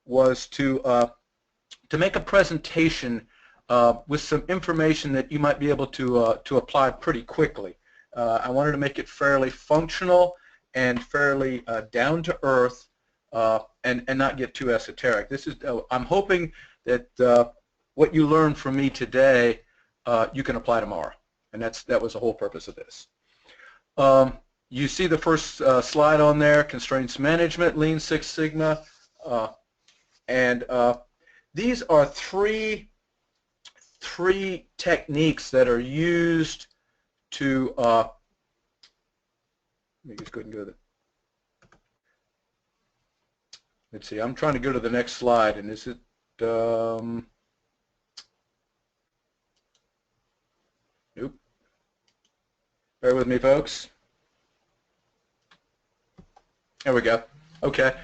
was to make a presentation with some information that you might be able to apply pretty quickly. I wanted to make it fairly functional and fairly down to earth, and not get too esoteric. This is I'm hoping that what you learn from me today you can apply tomorrow, and that was the whole purpose of this. You see the first slide on there: constraints management, Lean Six Sigma, and these are three techniques that are used to. Let me just go ahead and go to the. Let's see. I'm trying to go to the next slide, and is it? Nope. Bear with me, folks. There we go. Okay.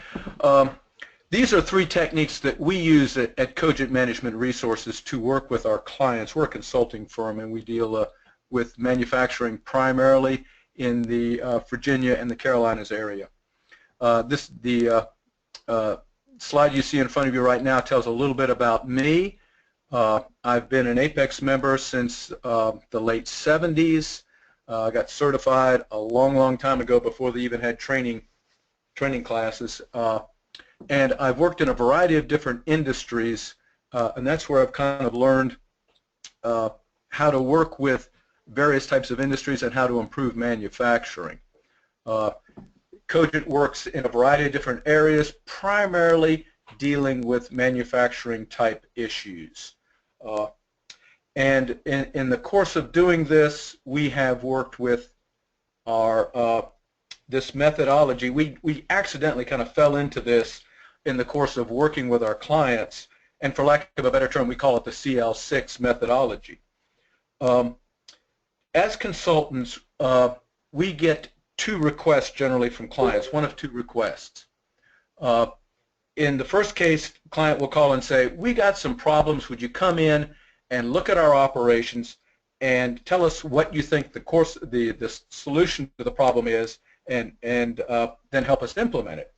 These are three techniques that we use at Cogent Management Resources to work with our clients. We're a consulting firm, and we deal with manufacturing primarily in the Virginia and the Carolinas area. The slide you see in front of you right now tells a little bit about me. I've been an Apex member since the late 70s. I got certified a long time ago before they even had training classes. And I've worked in a variety of different industries, and that's where I've kind of learned how to work with various types of industries and how to improve manufacturing. Cogent works in a variety of different areas, primarily dealing with manufacturing type issues. And in the course of doing this, we have worked with our this methodology. We accidentally kind of fell into this in the course of working with our clients, and for lack of a better term, we call it the CL6 methodology. As consultants, we get two requests generally from clients, one of two requests. In the first case, client will call and say, we got some problems, would you come in and look at our operations and tell us what you think the solution to the problem is, and then help us implement it.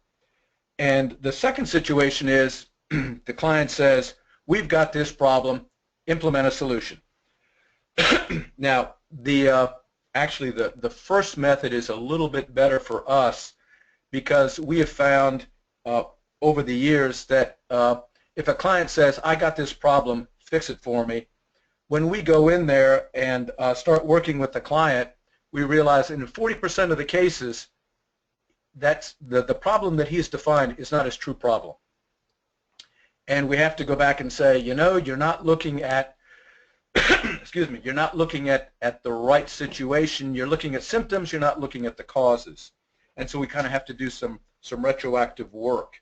And the second situation is the client says, we've got this problem, implement a solution. Now, actually the first method is a little bit better for us, because we have found over the years that if a client says, I got this problem, fix it for me, when we go in there and start working with the client, we realize in 40% of the cases, that's the problem that he's defined is not his true problem. And we have to go back and say, you know, you're not looking at excuse me, you're not looking at the right situation. You're looking at symptoms, you're not looking at the causes. And so we kind of have to do some retroactive work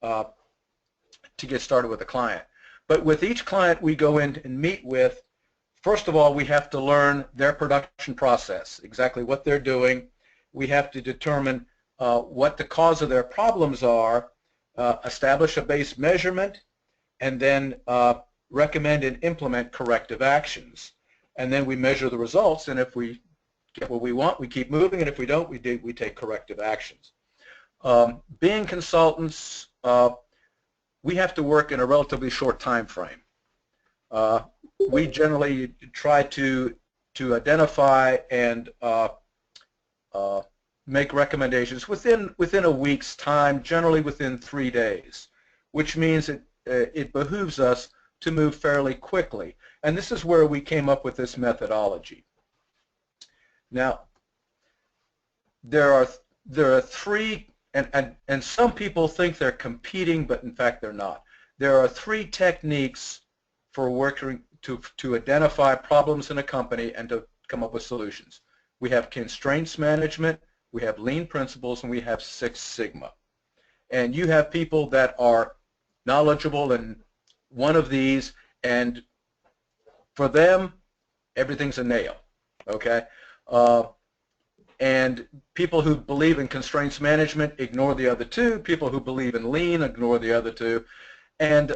to get started with the client. But with each client we go in and meet with, first of all, we have to learn their production process, exactly what they're doing. We have to determine what the cause of their problems are, establish a base measurement, and then recommend and implement corrective actions. And then we measure the results, and if we get what we want, we keep moving, and if we don't, we take corrective actions. Being consultants, we have to work in a relatively short time frame. We generally try to identify and make recommendations within a week's time, generally within 3 days, which means it behooves us to move fairly quickly. And this is where we came up with this methodology. Now, there are three, and some people think they're competing, but in fact they're not. There are three techniques for working to identify problems in a company and to come up with solutions. We have constraints management, we have lean principles, and we have Six Sigma. And you have people that are knowledgeable in one of these, and for them, everything's a nail, okay? And people who believe in constraints management ignore the other two. People who believe in lean ignore the other two. And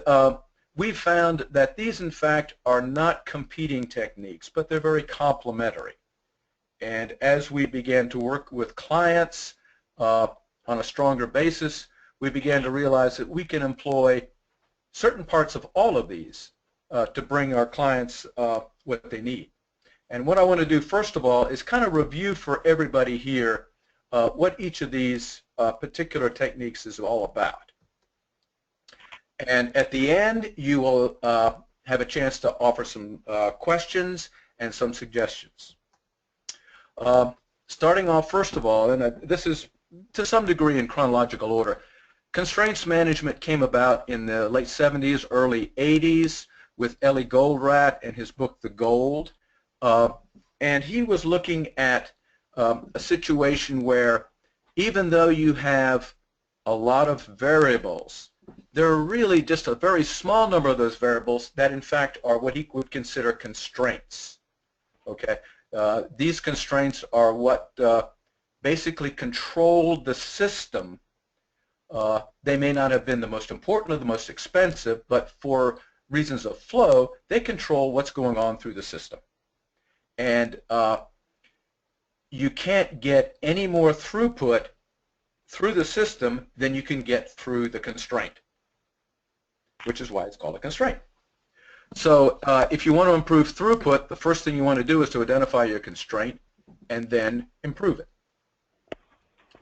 we found that these, in fact, are not competing techniques, but they're very complementary. And as we began to work with clients on a stronger basis, we began to realize that we can employ certain parts of all of these to bring our clients what they need. And what I want to do first of all is kind of review for everybody here what each of these particular techniques is all about. And at the end, you will have a chance to offer some questions and some suggestions. Starting off, first of all, and this is to some degree in chronological order, constraints management came about in the late 70s, early 80s with Ellie Goldratt and his book, The Gold. And he was looking at a situation where even though you have a lot of variables, there are really just a very small number of those variables that in fact are what he would consider constraints. Okay, these constraints are what basically control the system. They may not have been the most important or the most expensive, but for reasons of flow, they control what's going on through the system. And you can't get any more throughput through the system than you can get through the constraint, which is why it's called a constraint. So if you want to improve throughput, the first thing you want to do is to identify your constraint and then improve it,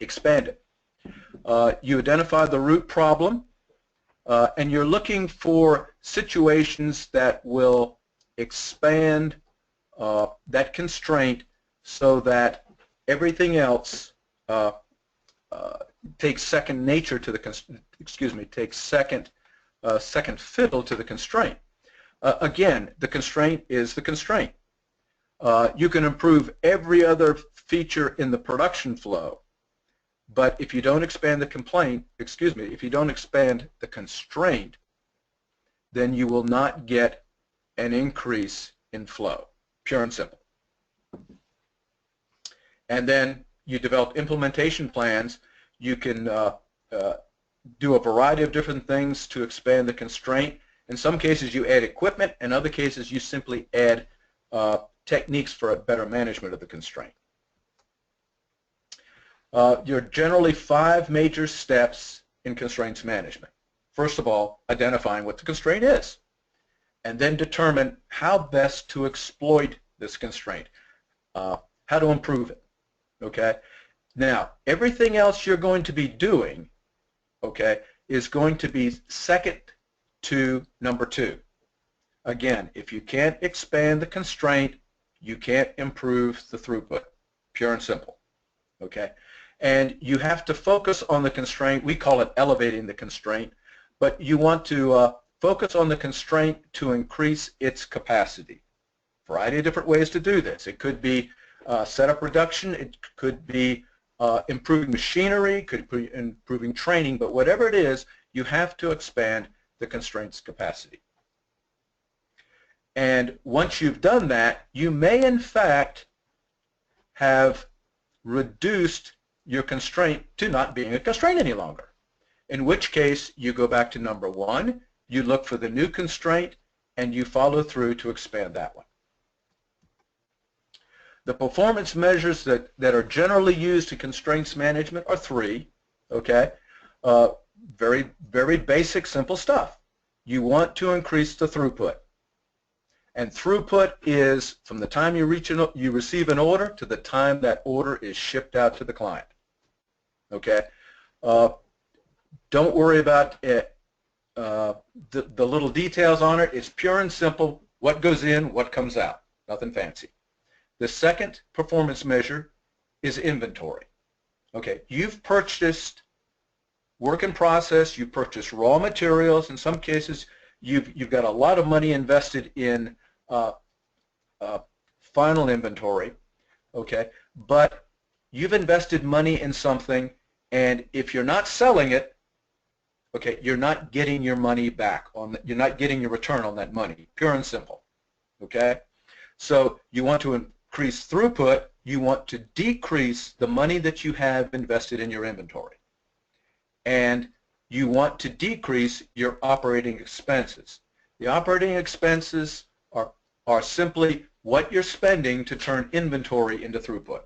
expand it. You identify the root problem, and you're looking for situations that will expand that constraint so that everything else takes second nature to the takes second fiddle to the constraint. Again, the constraint is the constraint. You can improve every other feature in the production flow, but if you don't expand if you don't expand the constraint, then you will not get an increase in flow, pure and simple. And then you develop implementation plans. You can do a variety of different things to expand the constraint. In some cases you add equipment, in other cases you simply add techniques for a better management of the constraint. There are generally 5 major steps in constraints management. First of all, identifying what the constraint is, and then determine how best to exploit this constraint, how to improve it. Okay? Now, everything else you're going to be doing, okay, is going to be second to number 2. Again, if you can't expand the constraint, you can't improve the throughput, pure and simple. Okay? And you have to focus on the constraint. We call it elevating the constraint, but you want to focus on the constraint to increase its capacity. A variety of different ways to do this. It could be setup reduction, it could be improving machinery, it could be improving training, but whatever it is, you have to expand the constraint's capacity. And once you've done that, you may in fact have reduced your constraint to not being a constraint any longer, in which case you go back to number 1, you look for the new constraint, and you follow through to expand that one. The performance measures that are generally used in constraints management are 3, okay? Very, very basic, simple stuff. You want to increase the throughput. And throughput is from the time you receive an order to the time that order is shipped out to the client. Okay? Don't worry about it, the little details on it. It's pure and simple. What goes in, what comes out. Nothing fancy. The second performance measure is inventory. Okay, you've purchased work in process, you've purchased raw materials. In some cases, you've got a lot of money invested in final inventory. Okay, but you've invested money in something, and if you're not selling it, okay, you're not getting your money back on. You're not getting your return on that money. Pure and simple. Okay, so you want to increase throughput, you want to decrease the money that you have invested in your inventory. And you want to decrease your operating expenses. The operating expenses are simply what you're spending to turn inventory into throughput.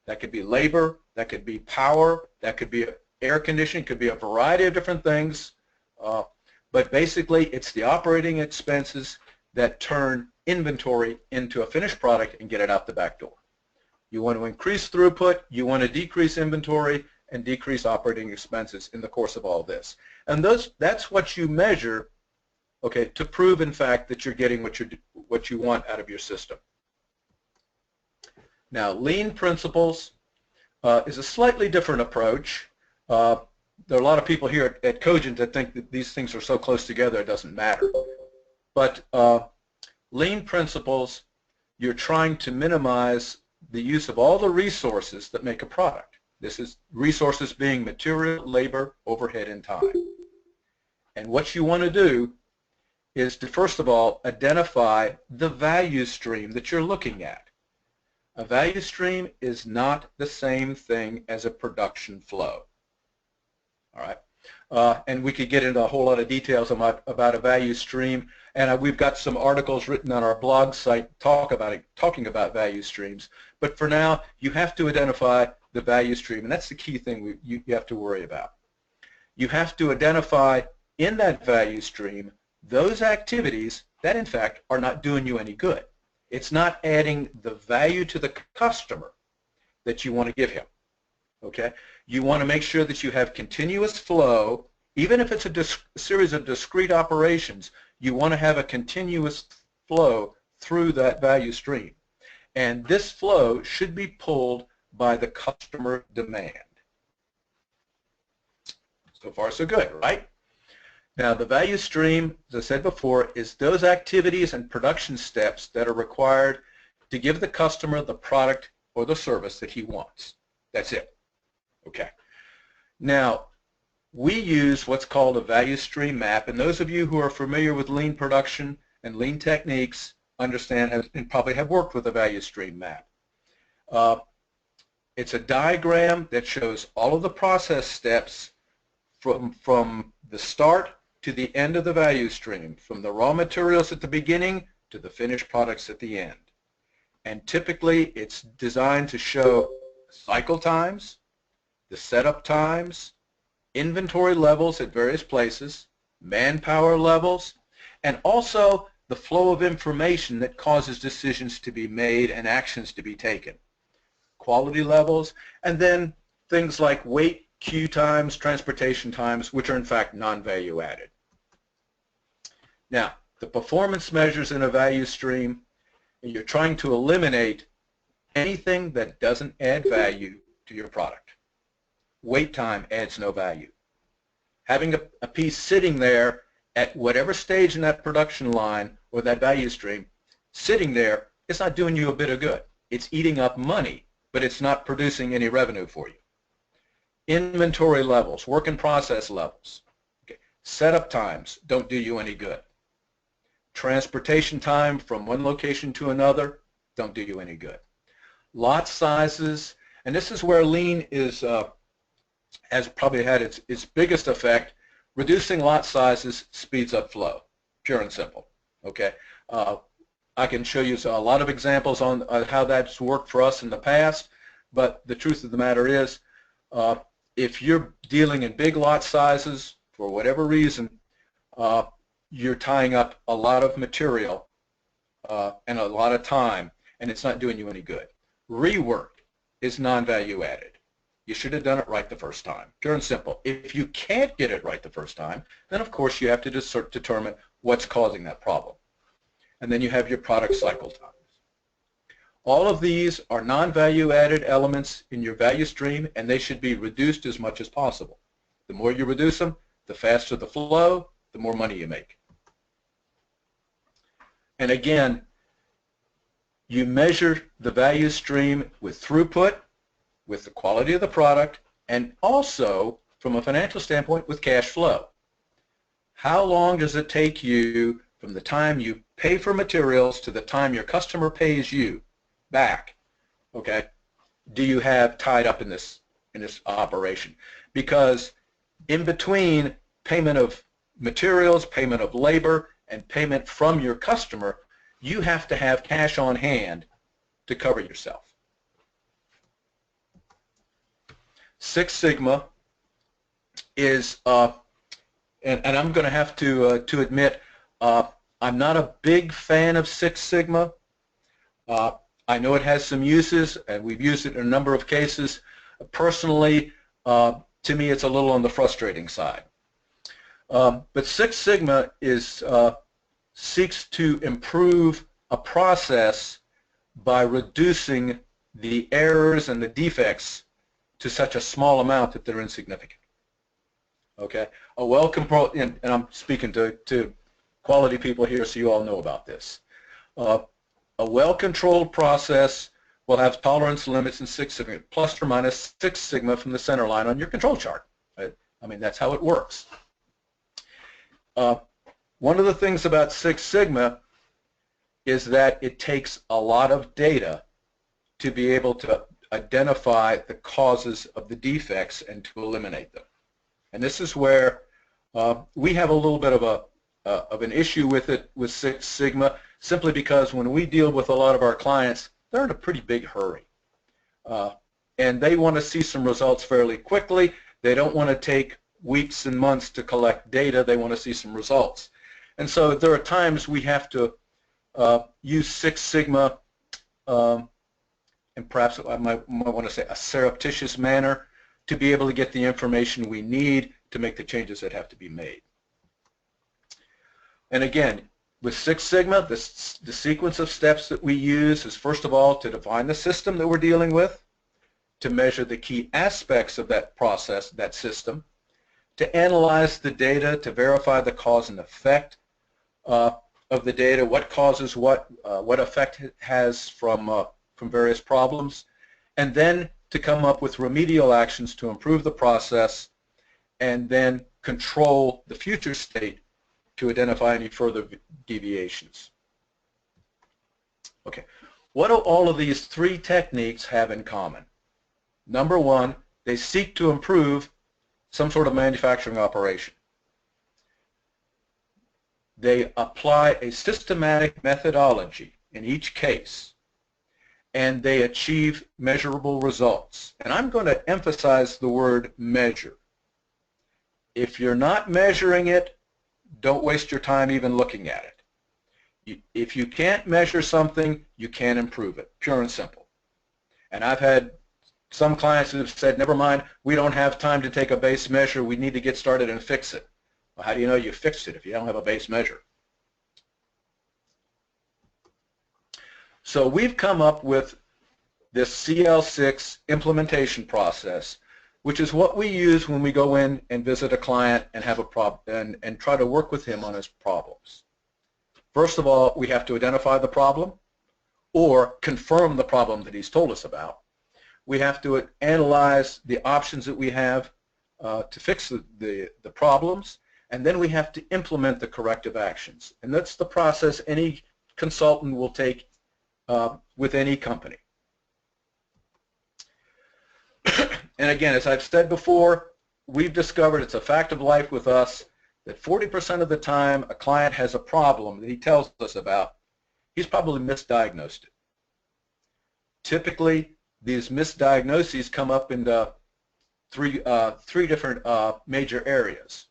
That could be labor, that could be power, that could be air conditioning, could be a variety of different things, but basically it's the operating expenses that turn inventory into a finished product and get it out the back door. You want to increase throughput, you want to decrease inventory, and decrease operating expenses in the course of all this. And that's what you measure, okay, to prove in fact that you're getting what you want out of your system. Now, lean principles is a slightly different approach. There are a lot of people here at Cogent that think that these things are so close together it doesn't matter. But lean principles, you're trying to minimize the use of all the resources that make a product. This is resources being material, labor, overhead, and time. And what you want to do is to, first of all, identify the value stream that you're looking at. A value stream is not the same thing as a production flow. All right, and we could get into a whole lot of details about a value stream, and we've got some articles written on our blog site talking about value streams. But for now, you have to identify the value stream, and that's the key thing you have to worry about. You have to identify in that value stream those activities that in fact are not doing you any good. It's not adding the value to the customer that you want to give him. Okay? You want to make sure that you have continuous flow, even if it's a series of discrete operations. You want to have a continuous flow through that value stream. And this flow should be pulled by the customer demand. So far, so good, right? Now, the value stream, as I said before, is those activities and production steps that are required to give the customer the product or the service that he wants. That's it. Okay. Now, we use what's called a value stream map, and those of you who are familiar with lean production and lean techniques understand and probably have worked with a value stream map. It's a diagram that shows all of the process steps from the start to the end of the value stream, from the raw materials at the beginning to the finished products at the end. And typically it's designed to show cycle times, the setup times, inventory levels at various places, manpower levels, and also the flow of information that causes decisions to be made and actions to be taken. Quality levels, and then things like wait, queue times, transportation times, which are in fact non-value added. Now, the performance measures in a value stream, you're trying to eliminate anything that doesn't add value to your product. Wait time adds no value. Having a piece sitting there at whatever stage in that production line or that value stream, sitting there, it's not doing you a bit of good. It's eating up money, but it's not producing any revenue for you. Inventory levels, work in process levels. Okay. Setup times don't do you any good. Transportation time from one location to another don't do you any good. Lot sizes, and this is where lean has probably had its biggest effect. Reducing lot sizes speeds up flow, pure and simple. Okay, I can show you a lot of examples on how that's worked for us in the past, but the truth of the matter is, if you're dealing in big lot sizes for whatever reason, you're tying up a lot of material and a lot of time, and it's not doing you any good. Rework is non-value added. You should have done it right the first time, pure and simple. If you can't get it right the first time, then of course you have to determine what's causing that problem. And then you have your product cycle times. All of these are non-value added elements in your value stream, and they should be reduced as much as possible. The more you reduce them, the faster the flow, the more money you make. And again, you measure the value stream with throughput, with the quality of the product, and also, from a financial standpoint, with cash flow. How long does it take you from the time you pay for materials to the time your customer pays you back? Okay, do you have tied up in this operation? Because in between payment of materials, payment of labor, and payment from your customer, you have to have cash on hand to cover yourself. Six Sigma is, and I'm going to have to admit, I'm not a big fan of Six Sigma. I know it has some uses, and we've used it in a number of cases. Personally, to me, it's a little on the frustrating side. But Six Sigma seeks to improve a process by reducing the errors and the defects to such a small amount that they're insignificant. Okay, a well-controlled, and I'm speaking to quality people here, so you all know about this. A well-controlled process will have tolerance limits in 6 sigma, plus or minus 6 sigma from the center line on your control chart. Right? I mean, that's how it works. One of the things about 6 sigma is that it takes a lot of data to be able to identify the causes of the defects and to eliminate them. And this is where we have a little bit of an issue with it with Six Sigma, simply because when we deal with a lot of our clients, they're in a pretty big hurry. And they want to see some results fairly quickly. They don't want to take weeks and months to collect data. They want to see some results. And so there are times we have to use Six Sigma and perhaps I might want to say a surreptitious manner to be able to get the information we need to make the changes that have to be made. And again, with Six Sigma, the sequence of steps that we use is, first of all, to define the system that we're dealing with, to measure the key aspects of that process, that system, to analyze the data, to verify the cause and effect of the data, what causes what effect it has from various problems, and then to come up with remedial actions to improve the process, and then control the future state to identify any further deviations. Okay, what do all of these 3 techniques have in common? Number one, they seek to improve some sort of manufacturing operation. They apply a systematic methodology in each case, and they achieve measurable results. And I'm going to emphasize the word measure. If you're not measuring it, don't waste your time even looking at it. If you can't measure something, you can't improve it, pure and simple. And I've had some clients who have said, never mind, we don't have time to take a base measure, we need to get started and fix it. Well, how do you know you fixed it if you don't have a base measure? So we've come up with this CL6 implementation process, which is what we use when we go in and visit a client and have a problem and try to work with him on his problems. First of all, we have to identify the problem or confirm the problem that he's told us about. We have to analyze the options that we have to fix the problems, and then we have to implement the corrective actions. And that's the process any consultant will take with any company. And again, as I've said before, we've discovered, it's a fact of life with us, that 40% of the time a client has a problem that he tells us about, he's probably misdiagnosed it. Typically, these misdiagnoses come up into three different major areas.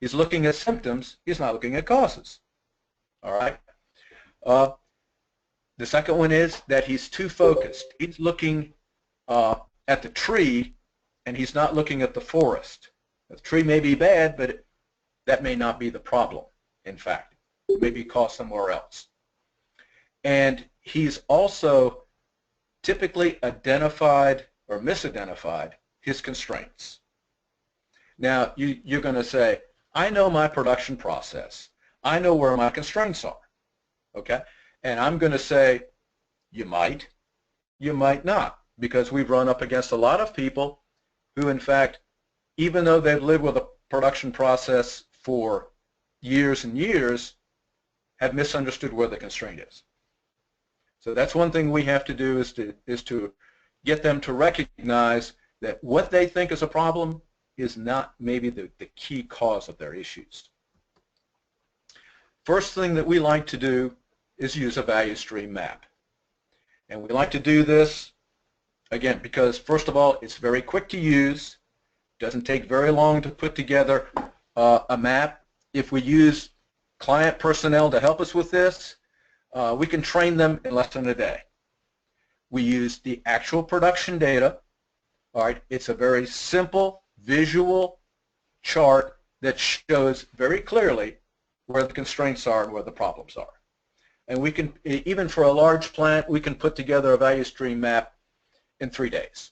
He's looking at symptoms, he's not looking at causes. All right? The second one is that he's too focused. He's looking at the tree, and he's not looking at the forest. The tree may be bad, but that may not be the problem, in fact. It may be caused somewhere else. And he's also typically identified or misidentified his constraints. Now, you're going to say, I know my production process. I know where my constraints are. Okay? And I'm going to say, you might not, because we've run up against a lot of people who, in fact, even though they've lived with a production process for years and years, have misunderstood where the constraint is. So that's one thing we have to do, is to get them to recognize that what they think is a problem is not maybe the key cause of their issues. First thing that we like to do is use a value stream map. And we like to do this, again, because first of all, it's very quick to use. Doesn't take very long to put together a map. If we use client personnel to help us with this, we can train them in less than a day. We use the actual production data. All right, it's a very simple visual chart that shows very clearly where the constraints are and where the problems are. And we can, even for a large plant, we can put together a value stream map in 3 days.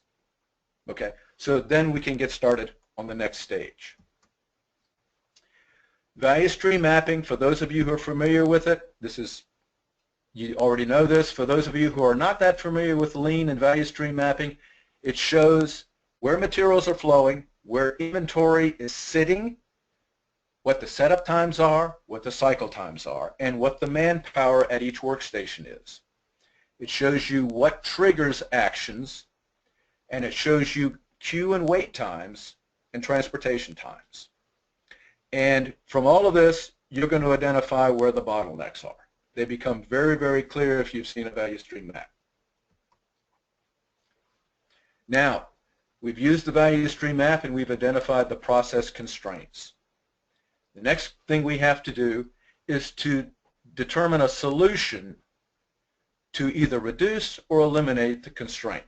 Okay, so then we can get started on the next stage. Value stream mapping, for those of you who are familiar with it, this is, you already know this. For those of you who are not that familiar with lean and value stream mapping, it shows where materials are flowing, where inventory is sitting, what the setup times are, what the cycle times are, and what the manpower at each workstation is. It shows you what triggers actions, and it shows you queue and wait times and transportation times. And from all of this, you're going to identify where the bottlenecks are. They become very, very clear if you've seen a value stream map. Now, we've used the value stream map and we've identified the process constraints. The next thing we have to do is to determine a solution to either reduce or eliminate the constraint.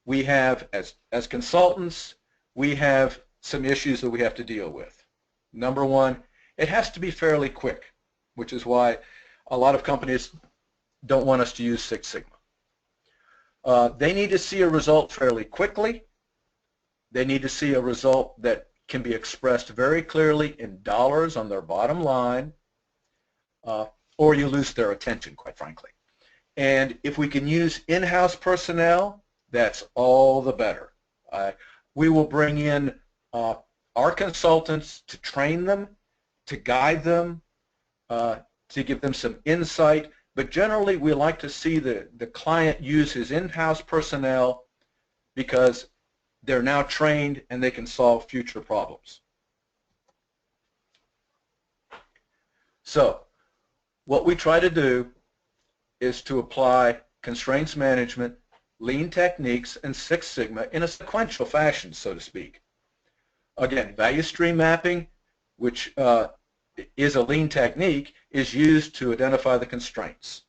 We have, as consultants, we have some issues that we have to deal with. Number one, it has to be fairly quick, which is why a lot of companies don't want us to use Six Sigma. They need to see a result fairly quickly. They need to see a result that can be expressed very clearly in dollars on their bottom line, or you lose their attention, quite frankly. And if we can use in-house personnel, that's all the better. We will bring in our consultants to train them, to guide them, to give them some insight. But generally, we like to see the client use his in-house personnel because they're now trained and they can solve future problems. So what we try to do is to apply constraints management, lean techniques, and Six Sigma in a sequential fashion, so to speak. Again, value stream mapping, which is a lean technique, is used to identify the constraints.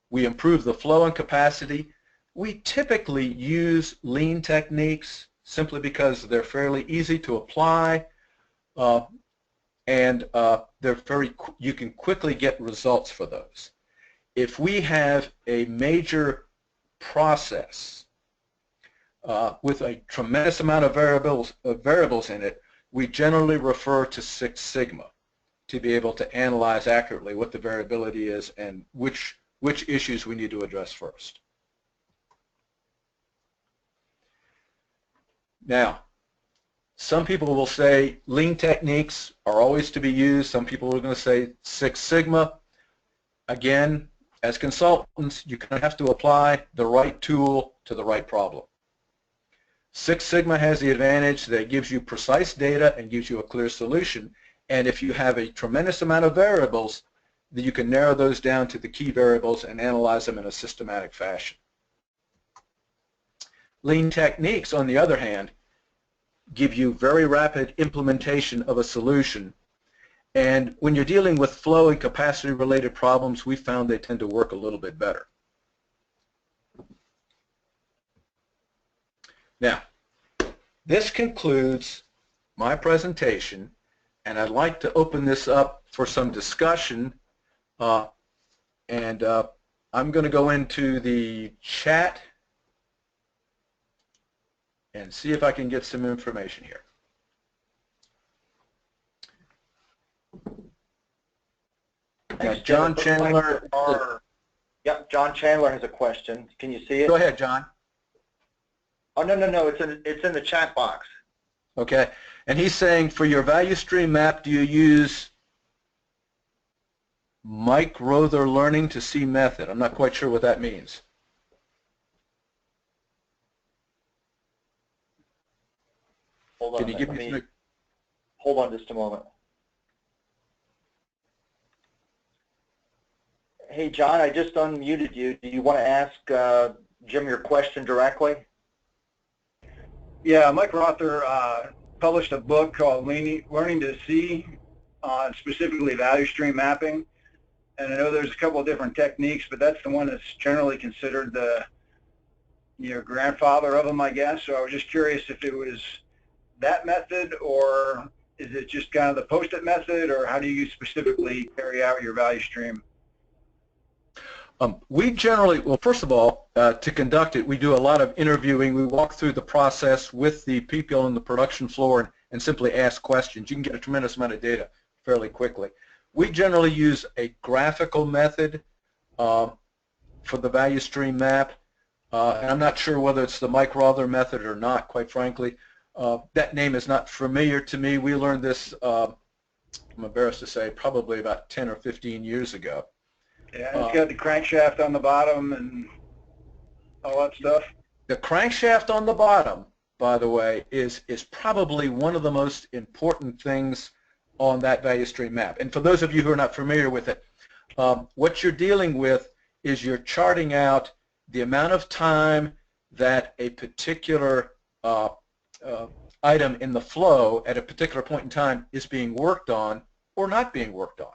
We improve the flow and capacity. We typically use lean techniques simply because they're fairly easy to apply, and you can quickly get results for those. If we have a major process with a tremendous amount of variables in it, we generally refer to Six Sigma to be able to analyze accurately what the variability is and which issues we need to address first. Now, some people will say lean techniques are always to be used. Some people are going to say Six Sigma. Again, as consultants, you're going to have to apply the right tool to the right problem. Six Sigma has the advantage that it gives you precise data and gives you a clear solution. And if you have a tremendous amount of variables, then you can narrow those down to the key variables and analyze them in a systematic fashion. Lean techniques, on the other hand, give you very rapid implementation of a solution. And when you're dealing with flow and capacity related problems, we found they tend to work a little bit better. Now, this concludes my presentation, and I'd like to open this up for some discussion. I'm going to go into the chat and see if I can get some information here. John Chandler. Yep, John Chandler has a question. Can you see it? Go ahead, John. Oh, no, it's in the chat box. Okay, and he's saying for your value stream map, do you use Mike Rother Learning to See method? I'm not quite sure what that means. Hold on. Can you give me some... Hold on just a moment. Hey, John, I just unmuted you. Do you want to ask Jim your question directly? Yeah, Mike Rother published a book called Learning to See on specifically value stream mapping. And I know there's a couple of different techniques, but that's the one that's generally considered the grandfather of them, I guess. So I was just curious if it was that method, or is it just kind of the post-it method, or how do you specifically carry out your value stream? We generally, well, first of all, to conduct it, we do a lot of interviewing. We walk through the process with the people on the production floor and simply ask questions. You can get a tremendous amount of data fairly quickly. We generally use a graphical method for the value stream map. And I'm not sure whether it's the Mike Rother method or not, quite frankly. That name is not familiar to me. We learned this, I'm embarrassed to say, probably about 10 or 15 years ago. Yeah, it's got the crankshaft on the bottom and all that stuff. The crankshaft on the bottom, by the way, is probably one of the most important things on that value stream map. And for those of you who are not familiar with it, what you're dealing with is you're charting out the amount of time that a particular item in the flow at a particular point in time is being worked on or not being worked on.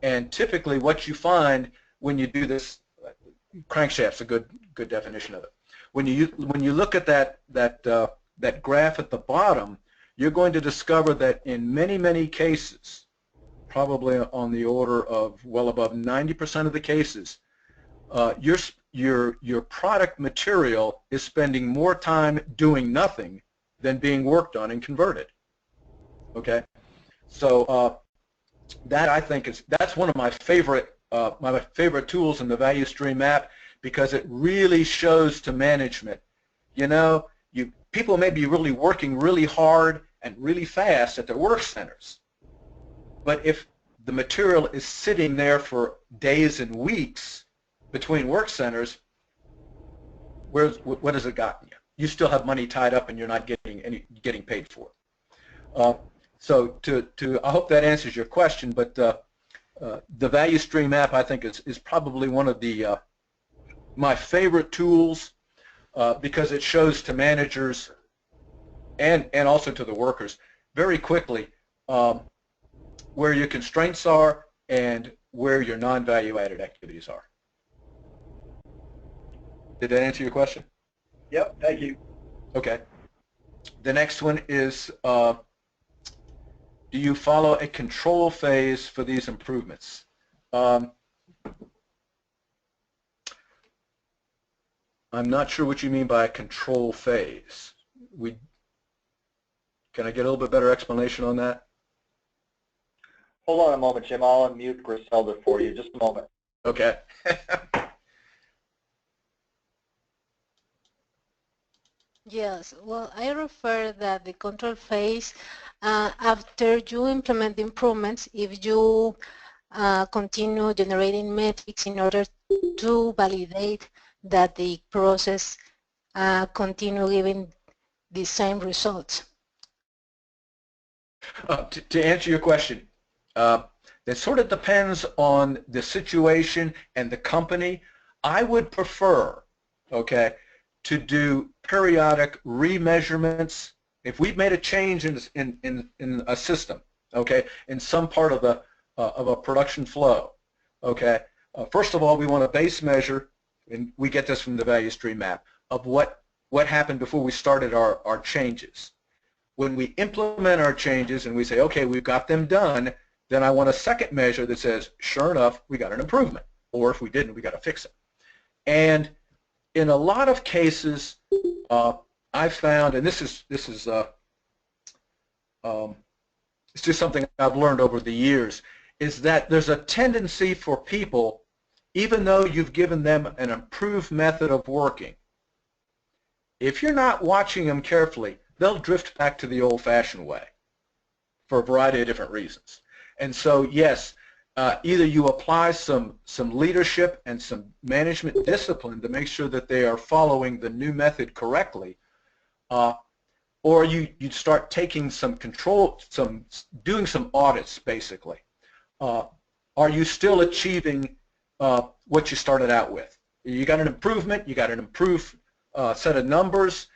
And typically what you find when you do this, crankshaft's a good definition of it. When you look at that graph at the bottom, you're going to discover that in many cases, probably on the order of well above 90% of the cases, your product material is spending more time doing nothing than being worked on and converted. Okay, so that I think that's one of my favorite tools in the value stream map, because it really shows to management, people may be really working really hard and really fast at their work centers, but if the material is sitting there for days and weeks between work centers, what has it gotten you? You still have money tied up and you're not getting paid for it. So I hope that answers your question, but the value stream map, I think, is probably one of the my favorite tools because it shows to managers and also to the workers very quickly where your constraints are and where your non-value added activities are. Did that answer your question? Yep, thank you. Okay. The next one is, do you follow a control phase for these improvements? I'm not sure what you mean by a control phase. Can I get a little bit better explanation on that? Hold on a moment, Jim. I'll unmute Griselda for you. Just a moment. Okay. Yes, well, I refer that the control phase, after you implement the improvements, if you continue generating metrics in order to validate that the process continue giving the same results. To answer your question, that sort of depends on the situation and the company. I would prefer, okay, to do periodic remeasurements. If we've made a change in a system, okay, in some part of a production flow, okay, first of all, we want a base measure, and we get this from the value stream map, of what happened before we started our changes. When we implement our changes and we say, okay, we've got them done, then I want a second measure that says, sure enough, we got an improvement, or if we didn't, we got to fix it. And in a lot of cases, I've found, and this is it's just something I've learned over the years, is that there's a tendency for people, even though you've given them an improved method of working, if you're not watching them carefully, they'll drift back to the old-fashioned way for a variety of different reasons. And so, yes, either you apply some leadership and some management discipline to make sure that they are following the new method correctly, or you start taking some control, doing some audits, basically. Are you still achieving what you started out with? You got an improvement, you got an improved set of numbers.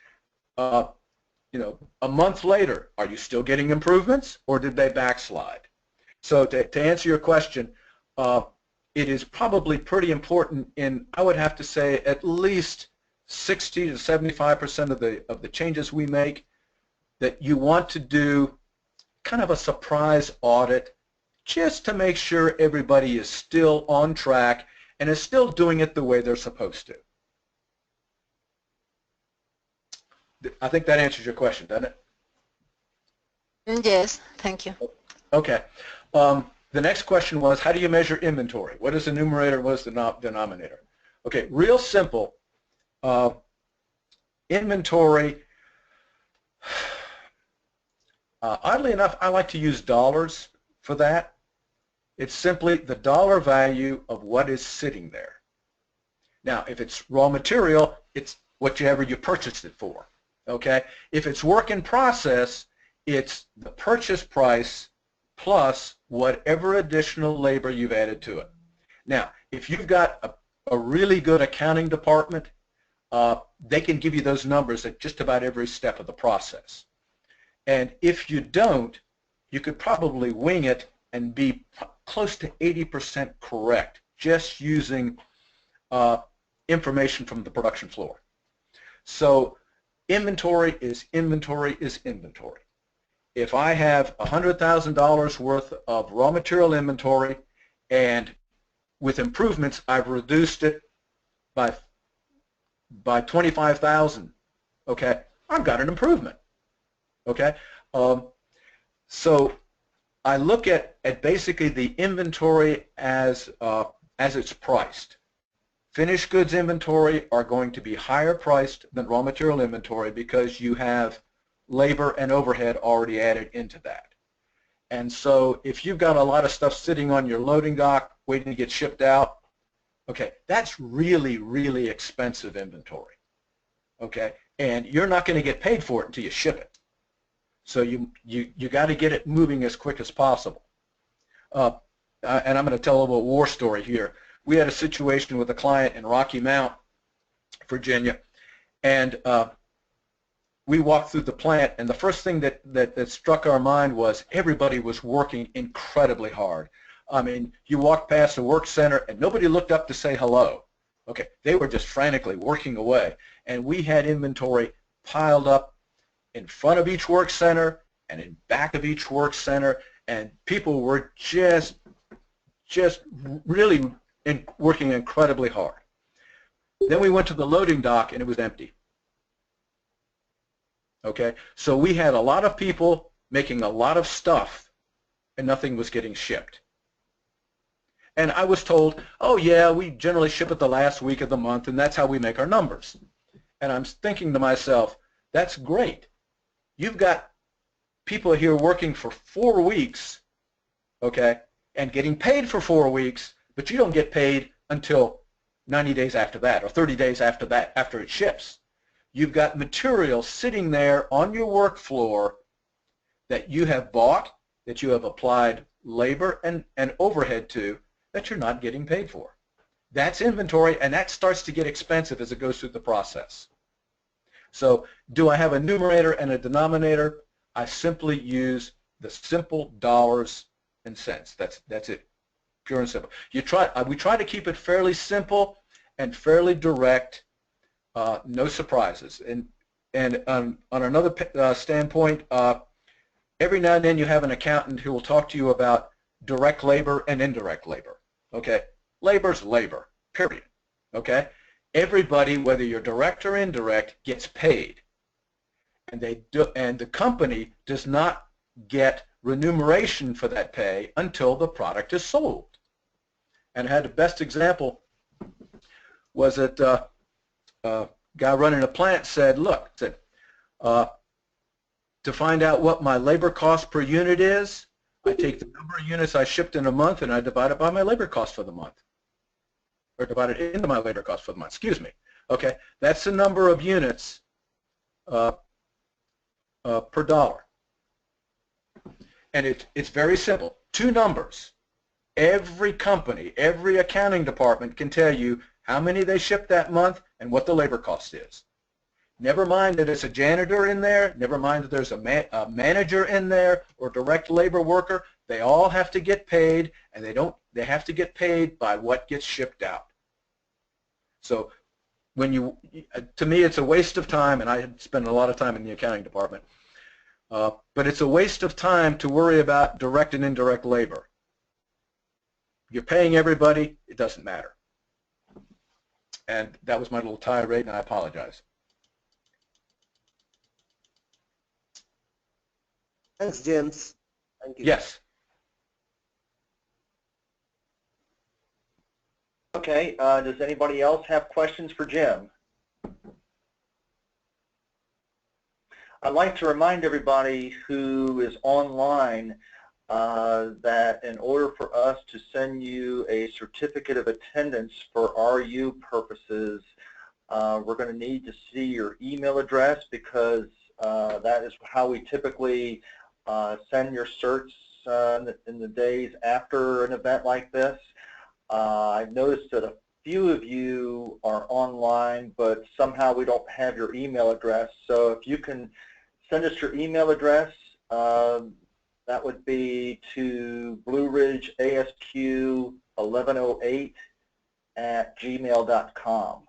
a month later, are you still getting improvements, or did they backslide? So to answer your question, it is probably pretty important in, I would have to say, at least 60 to 75% of the changes we make, that you want to do kind of a surprise audit just to make sure everybody is still on track and is still doing it the way they're supposed to. I think that answers your question, doesn't it? Yes, thank you. Okay. The next question was, how do you measure inventory? What is the numerator? What is the denominator? Okay, real simple. Inventory, oddly enough, I like to use dollars for that. It's simply the dollar value of what is sitting there. Now, if it's raw material, it's whatever you purchased it for. Okay? If it's work in process, it's the purchase price plus whatever additional labor you've added to it. Now, if you've got a really good accounting department, they can give you those numbers at just about every step of the process. And if you don't, you could probably wing it and be close to 80% correct just using information from the production floor. So inventory is inventory is inventory. If I have $100,000 worth of raw material inventory and with improvements I've reduced it by 25,000, okay, I've got an improvement. Okay, so I look at basically the inventory as it's priced. Finished goods inventory are going to be higher priced than raw material inventory because you have labor and overhead already added into that. And so if you've got a lot of stuff sitting on your loading dock waiting to get shipped out, okay, that's really, really expensive inventory. Okay, and you're not going to get paid for it until you ship it. So you got to get it moving as quick as possible. And I'm going to tell a little war story here. We had a situation with a client in Rocky Mount, Virginia, and we walked through the plant, and the first thing that struck our mind was everybody was working incredibly hard. I mean, you walked past a work center, and nobody looked up to say hello. Okay, they were just frantically working away, and we had inventory piled up in front of each work center and in back of each work center, and people were just really working incredibly hard. Then we went to the loading dock and it was empty. Okay, so we had a lot of people making a lot of stuff and nothing was getting shipped. And I was told, oh yeah, we generally ship it the last week of the month and that's how we make our numbers. And I'm thinking to myself, that's great. You've got people here working for 4 weeks, okay, and getting paid for 4 weeks, but you don't get paid until 90 days after that or 30 days after that, after it ships. You've got material sitting there on your work floor that you have bought, that you have applied labor and overhead to, that you're not getting paid for. That's inventory, and that starts to get expensive as it goes through the process. So do I have a numerator and a denominator? I simply use the simple dollars and cents. That's it, pure and simple. We try to keep it fairly simple and fairly direct, no surprises. And on another standpoint, every now and then you have an accountant who will talk to you about direct labor and indirect labor. Okay, labor's labor, period. Okay. Everybody, whether you're direct or indirect, gets paid, and the company does not get remuneration for that pay until the product is sold. And I had the best example was that a guy running a plant said, look, to find out what my labor cost per unit is, I take the number of units I shipped in a month and I divide it by my labor cost for the month. Or divided into my labor cost for the month, excuse me. Okay, that's the number of units per dollar. And it's very simple. 2 numbers. Every company, every accounting department can tell you how many they shipped that month and what the labor cost is. Never mind that it's a janitor in there, never mind that there's a manager in there or direct labor worker. They all have to get paid, and they have to get paid by what gets shipped out. So to me, it's a waste of time, and I spend a lot of time in the accounting department, but it's a waste of time to worry about direct and indirect labor. You're paying everybody, it doesn't matter. And that was my little tirade, and I apologize. Thanks, James. Thank you. Yes. Okay, does anybody else have questions for Jim? I'd like to remind everybody who is online that in order for us to send you a certificate of attendance for RU purposes, we're going to need to see your email address, because that is how we typically send your certs in the days after an event like this. I've noticed that a few of you are online, but somehow we don't have your email address. So if you can send us your email address, that would be to blueridgeasq1108@gmail.com.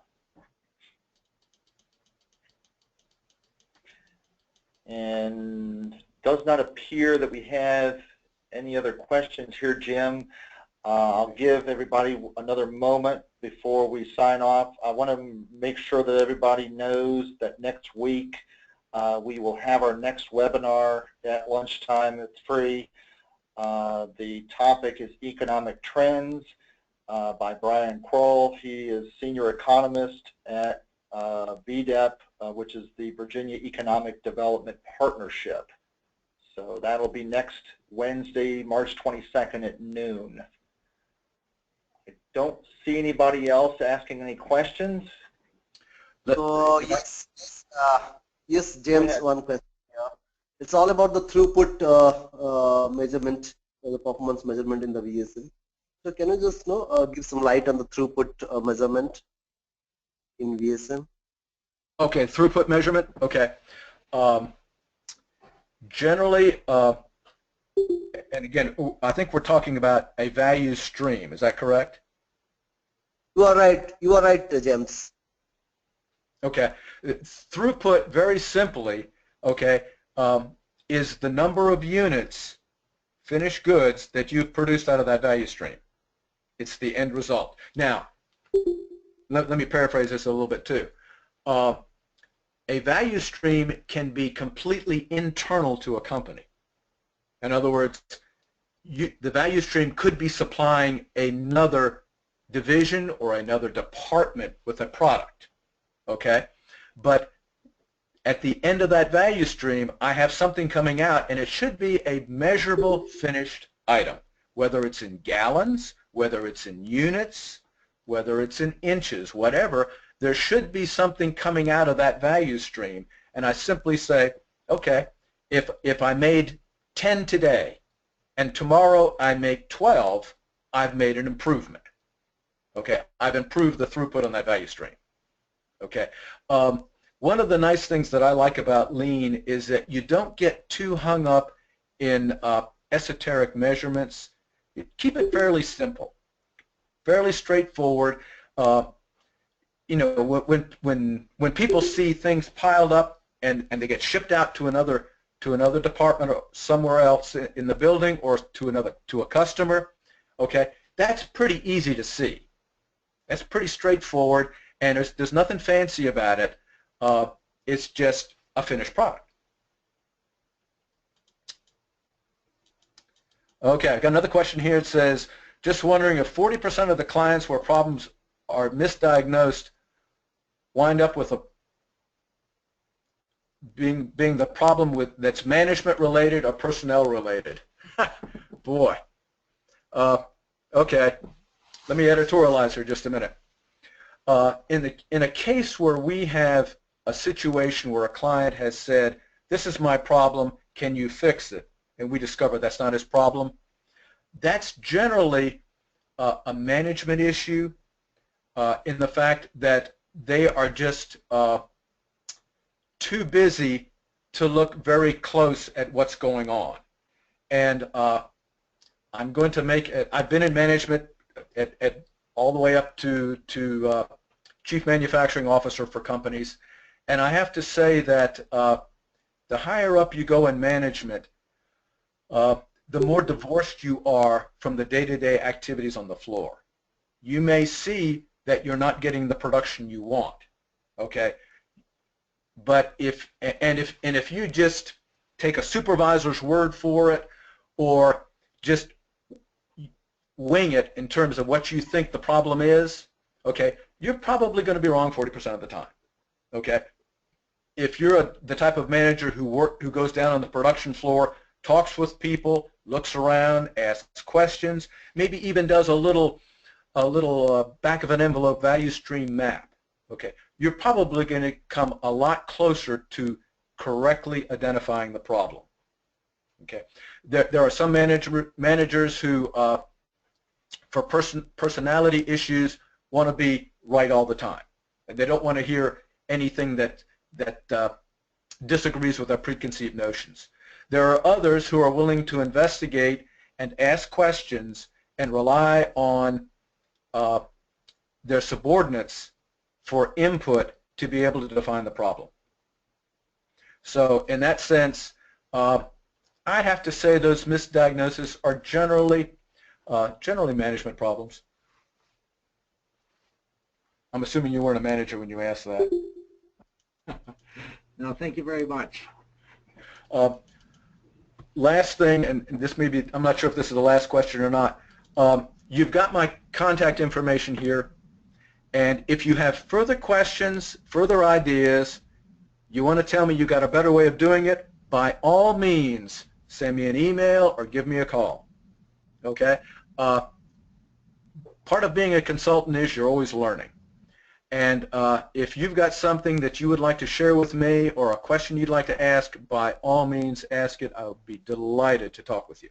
And does not appear that we have any other questions here, Jim. I'll give everybody another moment before we sign off. I want to make sure that everybody knows that next week we will have our next webinar at lunchtime. It's free. The topic is Economic Trends by Brian Kroll. He is Senior Economist at VDEP, which is the Virginia Economic Development Partnership. So that'll be next Wednesday, March 22nd at noon. I don't see anybody else asking any questions. So yes, James, one question. Yeah. It's all about the throughput measurement, the performance measurement in the VSM. So can you just give some light on the throughput measurement in VSM? Okay, throughput measurement. Okay. Generally, and again, I think we're talking about a value stream. Is that correct? You are right. You are right, James. Okay. Throughput, very simply, okay, is the number of units, finished goods, that you've produced out of that value stream. It's the end result. Now, let me paraphrase this a little bit too. A value stream can be completely internal to a company. In other words, the value stream could be supplying another division or another department with a product, okay? But at the end of that value stream, I have something coming out, and it should be a measurable finished item, whether it's in gallons, whether it's in units, whether it's in inches, whatever. There should be something coming out of that value stream, and I simply say, okay, if I made 10 today and tomorrow I make 12, I've made an improvement. Okay, I've improved the throughput on that value stream. Okay, one of the nice things that I like about Lean is that you don't get too hung up in esoteric measurements. You keep it fairly simple, fairly straightforward. You know, when people see things piled up and they get shipped out to another department or somewhere else in the building or to a customer, okay, that's pretty easy to see. That's pretty straightforward, and there's nothing fancy about it. It's just a finished product. Okay, I've got another question here. It says, just wondering if 40% of the clients where problems are misdiagnosed wind up with being the problem that's management related or personnel related. Boy. Okay. Let me editorialize here just a minute. In a case where we have a situation where a client has said, this is my problem, can you fix it? And we discover that's not his problem, that's generally a management issue in the fact that they are just too busy to look very close at what's going on. And I'm going to make it, I've been in management at all the way up to chief manufacturing officer for companies, and I have to say that the higher up you go in management, the more divorced you are from the day-to-day activities on the floor. You may see that you're not getting the production you want, okay? But if you just take a supervisor's word for it, or just wing it in terms of what you think the problem is, okay, you're probably going to be wrong 40% of the time, okay? If you're the type of manager who goes down on the production floor, talks with people, looks around, asks questions, maybe even does a little back of an envelope value stream map, okay, you're probably going to come a lot closer to correctly identifying the problem. Okay, there are some managers who, for personality issues, want to be right all the time, and they don't want to hear anything that disagrees with their preconceived notions. There are others who are willing to investigate and ask questions and rely on their subordinates for input to be able to define the problem. So in that sense, I have to say those misdiagnoses are generally management problems. I'm assuming you weren't a manager when you asked that. No, thank you very much. Last thing, and this may be, I'm not sure if this is the last question or not. You've got my contact information here, and if you have further questions, further ideas, you want to tell me you got a better way of doing it, by all means, send me an email or give me a call. Okay? Part of being a consultant is you're always learning. And if you've got something that you would like to share with me or a question you'd like to ask, by all means ask it. I would be delighted to talk with you.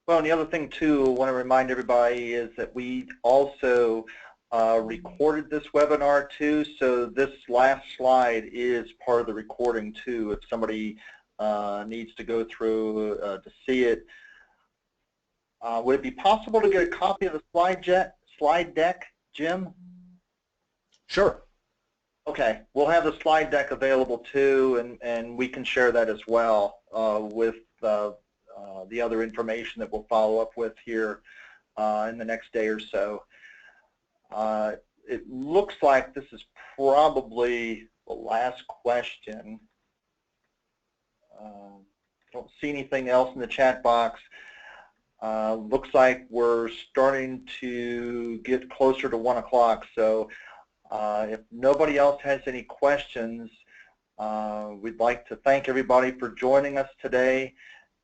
Well, and the other thing too, I want to remind everybody is that we also recorded this webinar too, so this last slide is part of the recording too if somebody needs to go through to see it. Would it be possible to get a copy of the slide deck, Jim? Sure. Okay, we'll have the slide deck available too, and we can share that as well with the other information that we'll follow up with here in the next day or so. It looks like this is probably the last question. Don't see anything else in the chat box. Looks like we're starting to get closer to 1 o'clock, so if nobody else has any questions, we'd like to thank everybody for joining us today,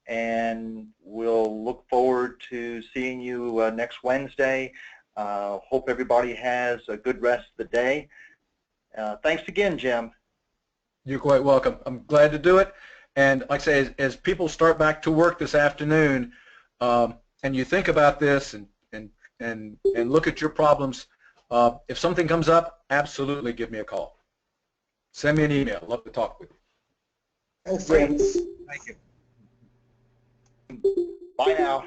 and we'll look forward to seeing you next Wednesday. Hope everybody has a good rest of the day. Thanks again, Jim. You're quite welcome. I'm glad to do it. And like I say, as people start back to work this afternoon, and you think about this and look at your problems, if something comes up, absolutely give me a call. Send me an email. I'd love to talk with you. Thanks, James. Thank you. Bye now.